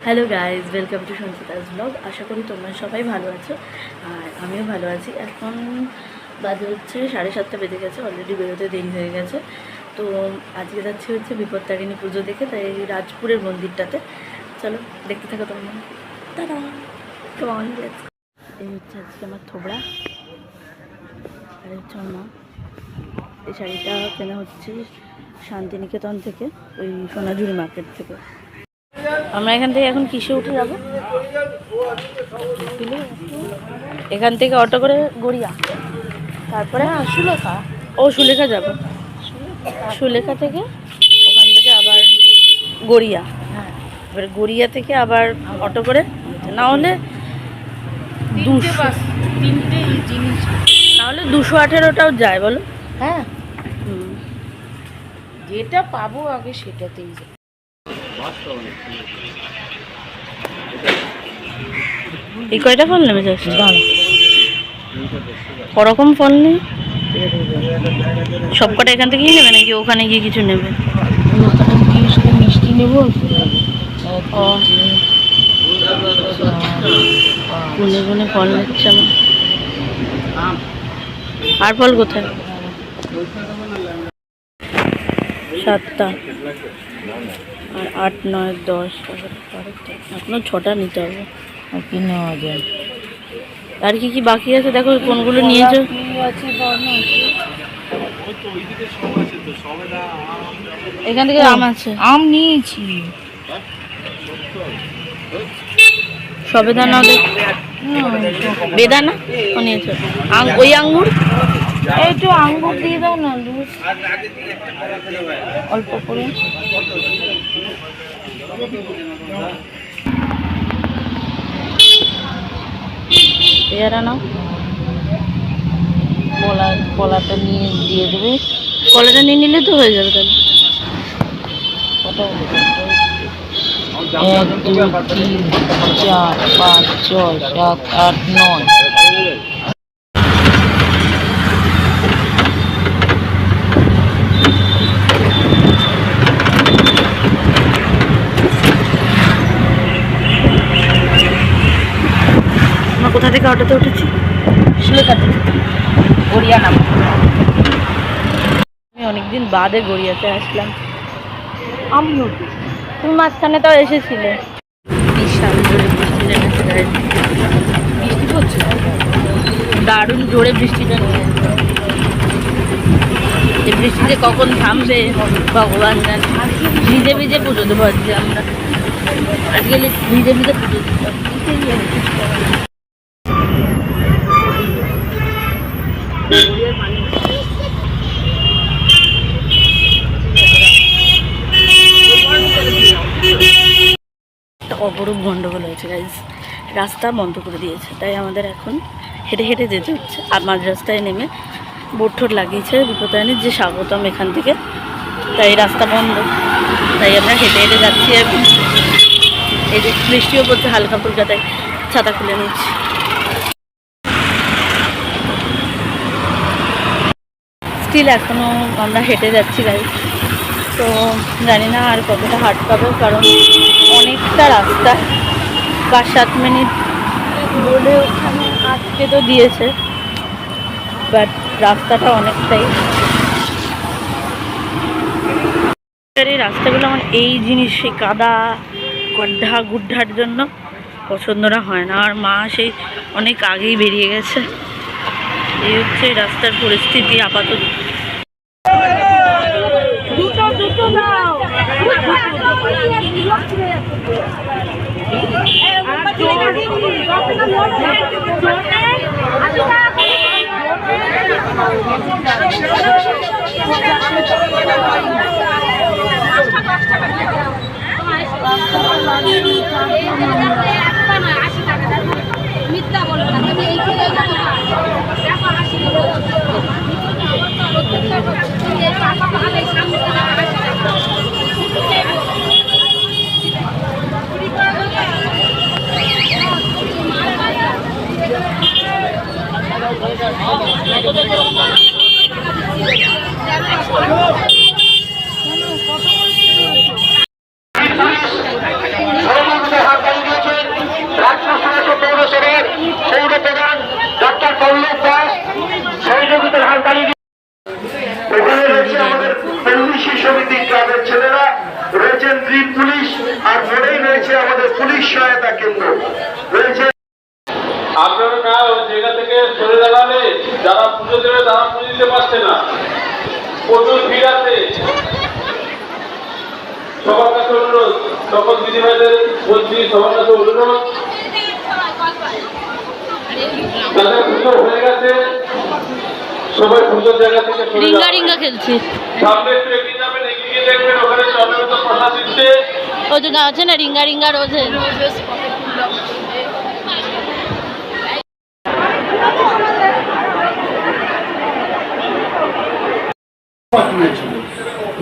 Hello guys, welcome to Sanchita's blog. আশা করি তোমরা সবাই ভালো আছো আর আমিও ভালো আছি। এখন বাজে হচ্ছে 7:30 বেজে গেছে, অলরেডি বেরোতে দেরি হয়ে গেছে। তো আজকে যাচ্ছি হচ্ছে বিপত্তারিণী পুজো দেখে, তাই রাজপুরের মন্দিরটাতে। চলো দেখতে থাকো তোমরা। দাদা কেমন এই হচ্ছে আজকে আমার থোবড়া, আর হচ্ছে আমার মা। এই শাড়িটা কেনা হচ্ছে শান্তিনিকেতন থেকে, ওই সোনাঝুরি মার্কেট থেকে। আমরা এখান থেকে এখন কিসে উঠে যাবো? এখান থেকে অটো করে গড়িয়া, তারপরে সুলেখা যাব। সুলেখা থেকে ওখান থেকে আবার গড়িয়া, এবার গড়িয়া থেকে আবার অটো করে, না হলে 218টাও যায় বলো। হ্যাঁ, যেটা পাবো আগে সেটাতেই যাই। এই কয়টা ফল নেবে যাচ্ছে? ওরকম ফল নেই, সবকটা এখান থেকেই নেবে নাকি ওখানে গিয়ে কিছু নেবে? ওখানে গিয়ে শুধু মিষ্টি নেবো। গুনে গুনে ফল নিচ্ছে আমার। আর ফল কোথায়? 7টা আর 8, 9, 10, এখনো 6টা নিতে হবে। আর কি নেওয়া যায়? আর কি কি বাকি আছে দেখো, কোনগুলো নিয়েছো? এখান থেকে আম আছে, আম নিয়েছি। সবেদানা, বেদানা ও নিয়েছো? ওই আঙ্গুর, একটু আঙ্গুর দিয়ে দাও না, অল্প করে। পেয়ারা নাও। কলাটা নিয়ে দিয়ে দেবে। কলাটা নিয়ে নিলে তো হয়ে যাবে তাহলে। 1, 2, 3, 4, 5, 6, 7, 8, 9। আমরা কোথা থেকে অটোতে উঠেছি? সুলেখা থেকে গড়িয়া নাম। আমি অনেকদিন বাদে গড়িয়াতে আসলাম। আমিও তুমি মাঝখানে তাও এসেছিলে। বিশাল জোরে বৃষ্টি নেমেছে, বৃষ্টি পড়ছে, দারুণ জোরে বৃষ্টিটা নেমেছে। এই বৃষ্টিতে কখন থামবে ভগবান জানে। ভিজে ভিজে পুজো দেবো আজকে আমরা। আজকে ভিজে ভিজে পুজো দেবো। অপরূপ গন্ডগোল হয়েছে গাইজ, রাস্তা বন্ধ করে দিয়েছে, তাই আমাদের এখন হেঁটে হেঁটে যেতে হচ্ছে। আর মাঝ রাস্তায় নেমে বোর্ড ঠোঁট লাগিয়েছে বিপত্তারিণীর যে স্বাগতম এখান থেকে, তাই রাস্তা বন্ধ, তাই আমরা হেঁটে হেঁটে যাচ্ছি এখন। এই যে বৃষ্টিও পড়ছে হালকা ফুলকা, তাই ছাতা খুলে নিচ্ছি। স্টিল এখনও আমরা হেঁটে যাচ্ছি গাইজ। তো জানি না আর কতটা হাঁট পাবো, কারণ অনেকটা রাস্তা। 5-7 মিনিট বলে ওখানে আটকে তো দিয়েছে, বাট রাস্তাটা অনেকটাই। এই রাস্তাগুলো আমার এই জিনিস, সেই কাদা গড্ডা গুড্ডার জন্য পছন্দ না হয় না। আর মা সেই অনেক আগেই বেরিয়ে গেছে। এই হচ্ছে রাস্তার পরিস্থিতি আপাতত। মিথ্যা বলবো না, তুমি এই দেখো হাসি পুলিশ সহায়তা কেন্দ্র রয়েছে। আপনারা না ওই জায়গা থেকে সরে দাঁড়ালে যারা পুজো দেবে তারা পুজো দিতে পারছে না, প্রচুর ভিড় আছে। সবার কাছে অনুরোধ, সকল দিদিভাইদের বলছি, সবার কাছে অনুরোধ, যাদের পুজো হয়ে গেছে সবাই পুজোর জায়গা থেকে সরে রিঙ্গা যাবেন। রিঙ্গা খেলছি। সামনে একটু এগিয়ে যাবেন, এগিয়ে গিয়ে দেখবেন ওখানে চন্দ্রমত প্রসাদ দিচ্ছে। ওই যে আছে না রিঙ্গা রিঙ্গা রোজে।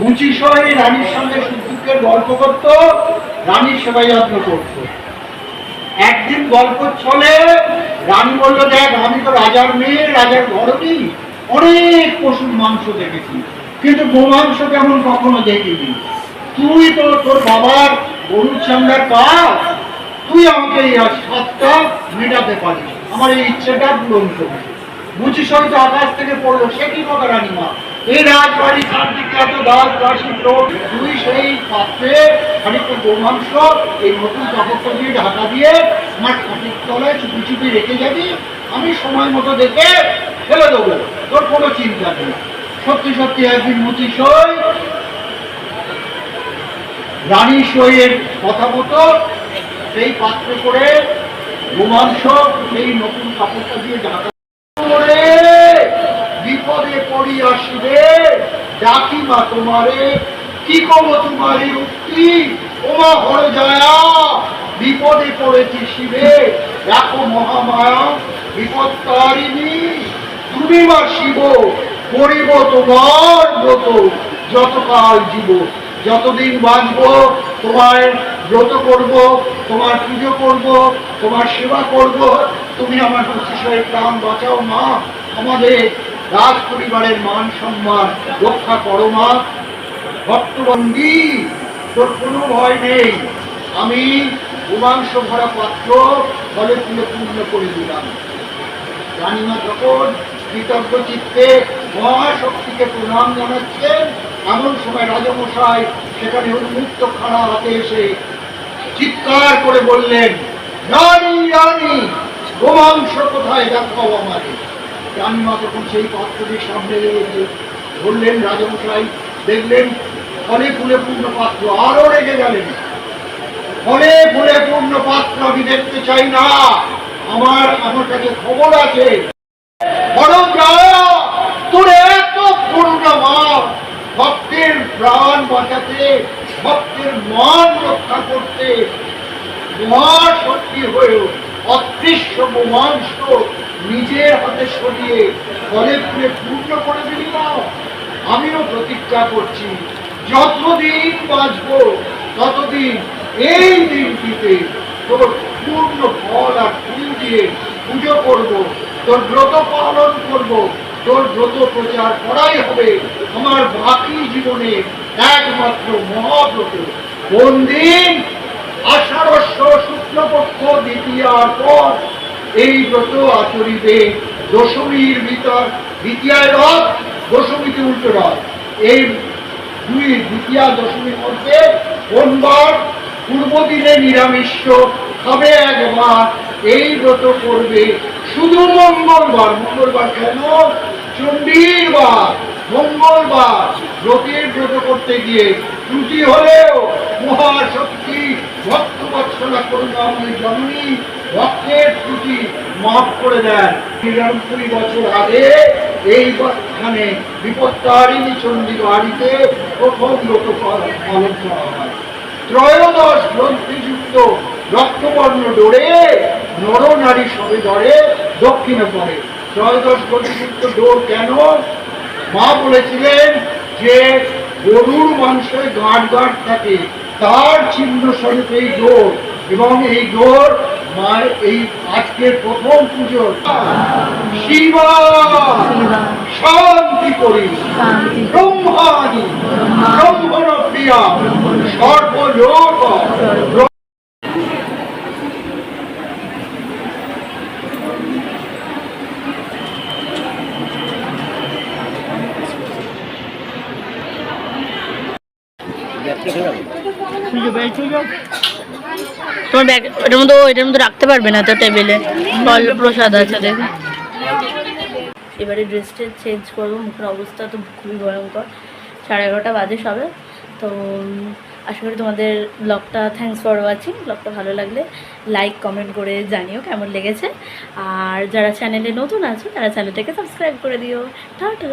মুচি সবাই রানীর সঙ্গে সুখ-দুঃখের গল্প করত, রানীর সেবাই যত্ন করত। একদিন গল্প চলে, রানী বললো, দেখ আমি তো রাজার মেয়ে, রাজার ঘরনি, অনেক পশুর মাংস দেখেছি, কিন্তু গোমাংস কেমন কখনো দেখিনি। তুই তো তোর বাবার গরুর চামড়ার কাজ, তুই আমাকে এই স্বাদটা মেটাতে পারিস, আমার এই ইচ্ছেটা পূরণ করবি। মুচি সহিত আকাশ থেকে পড়লো, সে কি কথা রানীমা, এই রাজবাড়ি চারদিকে এত দাস দাসী লোক, তুই সেই পাত্রে খানিকটা গোমাংস এই নতুন কাপড়টা দিয়ে ঢাকা দিয়ে আমার খাটির তলায় চুপি চুপি রেখে যাবি, আমি সময় মতো দেখে ফেলে দেবো, তোর কোনো চিন্তা নেই। সত্যি সত্যি একদিন মুচি সই রানী সইয়ের কথা মতো সেই পাত্রে করে গোমাংস সেই নতুন কাপড়টা দিয়ে ঢাকা করে বিপদে পড়ি আসিবে, ডাকি মা তোমারে, কি কব তোমারে উক্তি, ওমা হরে জয়া, বিপদে পড়েছি শিবে, দেখো মহামায়া বিপদ তারিণী, তুমি মা শিব, করিব তোমার ব্রত যতকাল জীব, যতদিন বাঁচব তোমার ব্রত করব, তোমার পুজো করব, তোমার সেবা করব, তুমি আমার মুচিসয়ের প্রাণ বাঁচাও মা, আমাদের রাজ পরিবারের মান সম্মান রক্ষা করো মা। ভক্তবন্দী তোর কোনো ভয় নেই, আমি গোমাংস ভরা পাত্র ফলে তুলে পূর্ণ করে দিলাম। রানীমা যখন কৃতজ্ঞ চিত্তে মহাশক্তিকে প্রণাম জানাচ্ছেন, এমন সময় রাজামশাই সেখানে উন্মুক্ত খাড়া হাতে এসে চিৎকার করে বললেন, রানী রানী গোমাংস কোথায় দেখাও আমাকে। রানীমা তখন সেই পাত্রটির সামনে ধরলেন, রাজামশাই দেখলেন ফলে ফুলে পূর্ণ পাত্র, আরো রেগে গেলেন, ফলে ফুলে পূর্ণ পাত্র আমি দেখতে চাই না, আমার কাছে খবর আছে, বরং তোর এত করুণা মা, ভক্তের প্রাণ বাঁচাতে, ভক্তের মান রক্ষা করতে মহাশক্তি হয়েও অদৃশ্য গোমাংস নিজের হাতে সরিয়ে ফলে ফুলে পূর্ণ করে দিলি না। আমিও প্রতিজ্ঞা করছি, যতদিন বাঁচব ততদিন এই দিনটিতে তোর পূর্ণ ফল আর ফুল দিয়ে পুজো করব, তোর ব্রত পালন করব, তোর ব্রত প্রচার করাই হবে আমার বাকি জীবনে একমাত্র মহাব্রত। কোন দিন? আষাঢ়স্য শুক্লপক্ষ দ্বিতীয়ার পর এই ব্রত আচরিবে, দশমীর ভিতর, দ্বিতীয়ায় রথ, দশমীতে উল্টো রথ, এই দুই দ্বিতীয়া দশমীর মধ্যে কোনবার? পূর্ব দিনে নিরামিষ খাবে একবার, এই ব্রত করবে শুধু মঙ্গলবার। মঙ্গলবার কেন? চণ্ডীর বার, মঙ্গলবার ব্রতের ব্রত করতে গিয়ে ত্রুটি হলেও মহাশক্তি ভক্তবৎসলা করুণাময়ী জননী ভক্তের ত্রুটি মাফ করে দেন। ৯৯ বছর আগে এইখানে বিপত্তারিণী চণ্ডী বাড়িতে প্রথম ব্রত পালন করা হয়। ত্রয়োদশ গ্রন্থিযুক্ত রক্তবর্ণ ডোরে নর নারী সবে ধরে দক্ষিণে পড়ে। ত্রয়োদশ গ্রন্থিযুক্ত ডোর কেন? মা বলেছিলেন যে গরুর মাংসে গাঁট গাঁট থাকে, তার চিহ্ন স্বরূপ এই ডোর, এবং এই ডোর মায়ের এই আজকের প্রথম পুজো শিবা শান্তি করি ব্রহ্মাণী ব্রহ্মণ প্রিয়া সর্বলোক। খুঁজে বের তোমার ব্যাগ এটার মধ্যে রাখতে পারবে না তো টেবিলে, ফল প্রসাদ আছে দেখে। এবারে ড্রেসটা চেঞ্জ করবো, মুখের অবস্থা তো খুবই ভয়ঙ্কর। 11:30 বাজে সবে। তো আশা করি তোমাদের ব্লগটা, থ্যাঙ্কস ফর ওয়াচিং। ব্লগটা ভালো লাগলে লাইক কমেন্ট করে জানিও কেমন লেগেছে। আর যারা চ্যানেলে নতুন আছো তারা চ্যানেলটাকে সাবস্ক্রাইব করে দিও। টাটা।